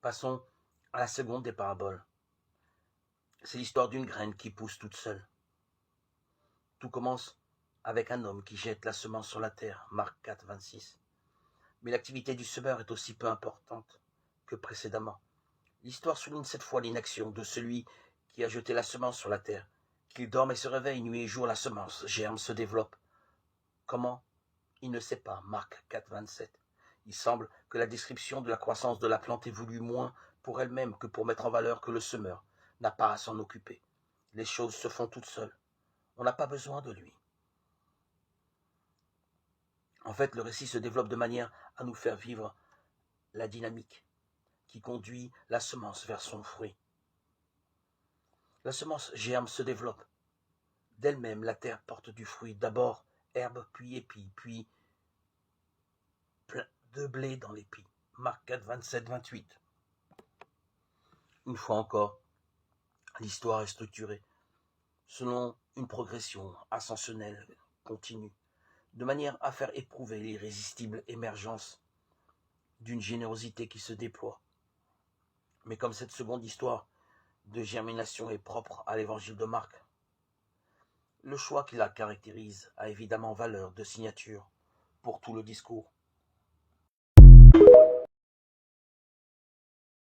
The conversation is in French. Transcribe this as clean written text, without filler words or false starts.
Passons à la seconde des paraboles. C'est l'histoire d'une graine qui pousse toute seule. Tout commence avec un homme qui jette la semence sur la terre, Marc 4, 26. Mais l'activité du semeur est aussi peu importante que précédemment. L'histoire souligne cette fois l'inaction de celui qui a jeté la semence sur la terre. Qu'il dorme et se réveille nuit et jour, la semence germe, se développe. Comment? Il ne sait pas, Marc 4, 27. Il semble que la description de la croissance de la plante évolue moins pour elle-même que pour mettre en valeur que le semeur n'a pas à s'en occuper. Les choses se font toutes seules. On n'a pas besoin de lui. En fait, le récit se développe de manière à nous faire vivre la dynamique qui conduit la semence vers son fruit. La semence germe, se développe. D'elle-même, la terre porte du fruit, d'abord herbe, puis épi, puis plein de blé dans l'épi. Marc 4, 27, 28. Une fois encore, l'histoire est structurée selon une progression ascensionnelle continue, de manière à faire éprouver l'irrésistible émergence d'une générosité qui se déploie. Mais comme cette seconde histoire de germination est propre à l'évangile de Marc, le choix qui la caractérise a évidemment valeur de signature pour tout le discours.